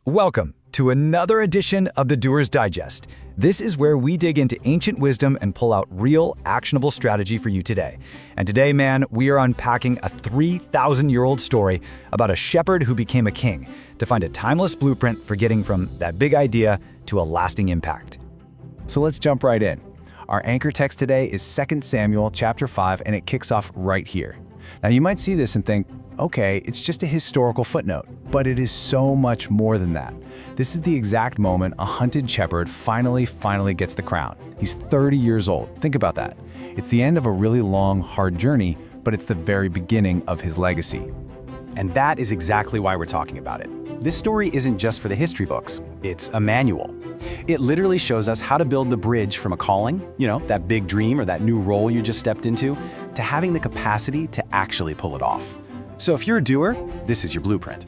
Welcome to another edition of the Doer's Digest. This is where we dig into ancient wisdom and pull out real, actionable strategy for you today. And today, man, we are unpacking a 3,000-year-old story about a shepherd who became a king to find a timeless blueprint for getting from that big idea to a lasting impact. So let's jump right in. Our anchor text today is 2 Samuel chapter 5, and it kicks off right here. Now you might see this and think, okay, it's just a historical footnote, but it is so much more than that. This is the exact moment a hunted shepherd finally gets the crown. He's 30 years old. Think about that. It's the end of a really long, hard journey, but it's the very beginning of his legacy. And that is exactly why we're talking about it. This story isn't just for the history books, it's a manual. It literally shows us how to build the bridge from a calling, that big dream or that new role you just stepped into, to having the capacity to actually pull it off. So if you're a doer, this is your blueprint.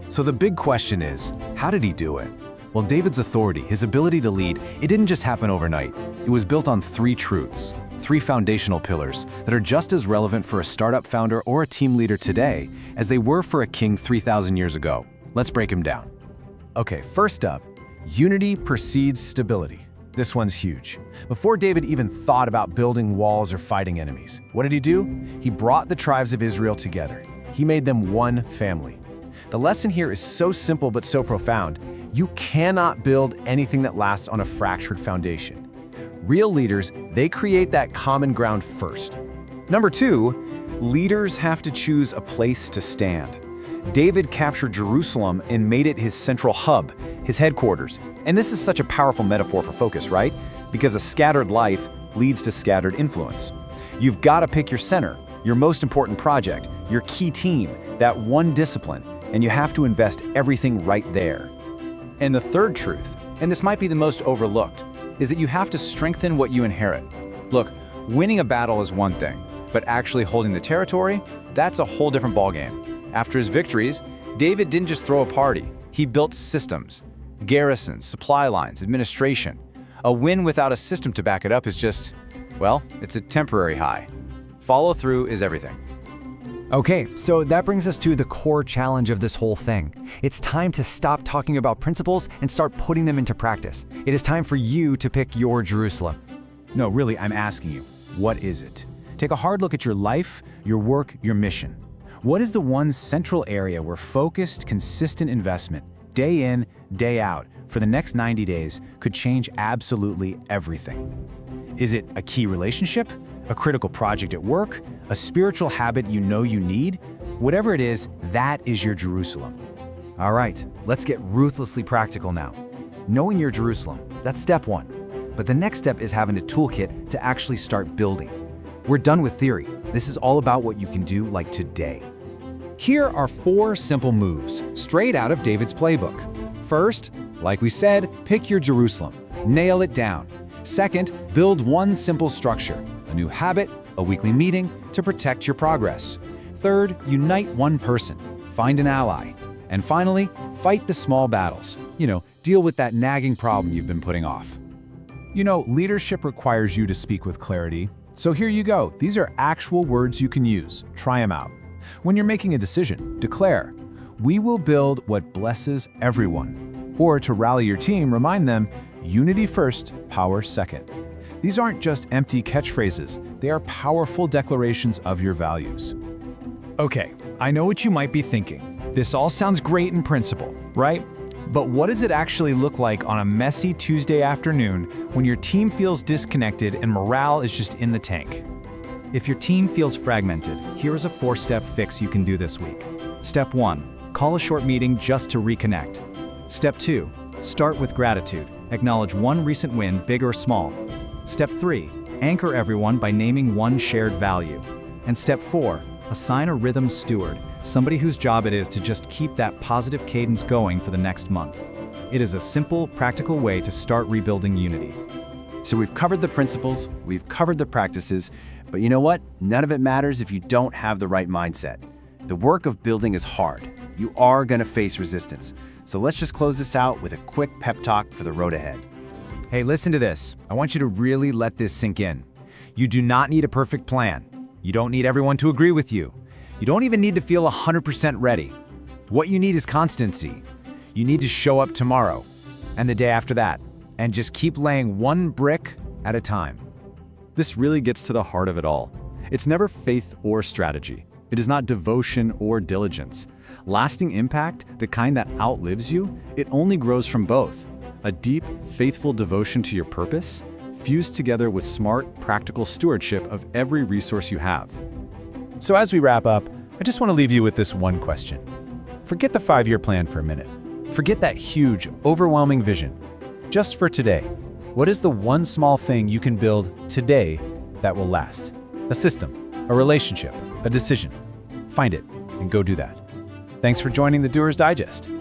So the big question is, how did he do it? Well, David's authority, his ability to lead, it didn't just happen overnight. It was built on three truths, three foundational pillars that are just as relevant for a startup founder or a team leader today as they were for a king 3,000 years ago. Let's break them down. Okay, first up, unity precedes stability. This one's huge. Before David even thought about building walls or fighting enemies, what did he do? He brought the tribes of Israel together. He made them one family. The lesson here is so simple but so profound. You cannot build anything that lasts on a fractured foundation. Real leaders, they create that common ground first. Number two, leaders have to choose a place to stand. David captured Jerusalem and made it his central hub, his headquarters. And this is such a powerful metaphor for focus, right? Because a scattered life leads to scattered influence. You've got to pick your center, your most important project, your key team, that one discipline, and you have to invest everything right there. And the third truth, and this might be the most overlooked, is that you have to strengthen what you inherit. Look, winning a battle is one thing, but actually holding the territory, that's a whole different ballgame. After his victories, David didn't just throw a party. He built systems, garrisons, supply lines, administration. A win without a system to back it up is just, well, it's a temporary high. Follow through is everything. Okay, so that brings us to the core challenge of this whole thing. It's time to stop talking about principles and start putting them into practice. It is time for you to pick your Jerusalem. No, really, I'm asking you, what is it? Take a hard look at your life, your work, your mission. What is the one central area where focused, consistent investment, day in, day out, for the next 90 days could change absolutely everything? Is it a key relationship? A critical project at work? A spiritual habit you know you need? Whatever it is, that is your Jerusalem. All right, let's get ruthlessly practical now. Knowing your Jerusalem, that's step one. But the next step is having a toolkit to actually start building. We're done with theory. This is all about what you can do like today. Here are 4 simple moves, straight out of David's playbook. First, like we said, pick your Jerusalem. Nail it down. Second, build one simple structure, a new habit, a weekly meeting to protect your progress. Third, unite one person. Find an ally. And finally, fight the small battles. Deal with that nagging problem you've been putting off. Leadership requires you to speak with clarity. So here you go. These are actual words you can use. Try them out. When you're making a decision, declare, "We will build what blesses everyone." Or to rally your team, remind them, "Unity first, power second." These aren't just empty catchphrases. They are powerful declarations of your values. Okay, I know what you might be thinking. This all sounds great in principle, right? But what does it actually look like on a messy Tuesday afternoon when your team feels disconnected and morale is just in the tank? If your team feels fragmented, here is a 4-step fix you can do this week. Step 1, call a short meeting just to reconnect. Step 2, start with gratitude. Acknowledge one recent win, big or small. Step 3, anchor everyone by naming one shared value. And step 4, assign a rhythm steward, somebody whose job it is to just keep that positive cadence going for the next month. It is a simple, practical way to start rebuilding unity. So we've covered the principles, we've covered the practices, but you know what? None of it matters if you don't have the right mindset. The work of building is hard. You are going to face resistance. So let's just close this out with a quick pep talk for the road ahead. Hey, listen to this. I want you to really let this sink in. You do not need a perfect plan. You don't need everyone to agree with you. You don't even need to feel 100% ready. What you need is constancy. You need to show up tomorrow, and the day after that, and just keep laying one brick at a time. This really gets to the heart of it all. It's never faith or strategy. It is not devotion or diligence. Lasting impact, the kind that outlives you, it only grows from both. A deep, faithful devotion to your purpose, fused together with smart, practical stewardship of every resource you have. So as we wrap up, I just want to leave you with this one question. Forget the 5-year plan for a minute. Forget that huge, overwhelming vision. Just for today, what is the one small thing you can build today that will last? A system, a relationship, a decision. Find it and go do that. Thanks for joining the Doer's Digest.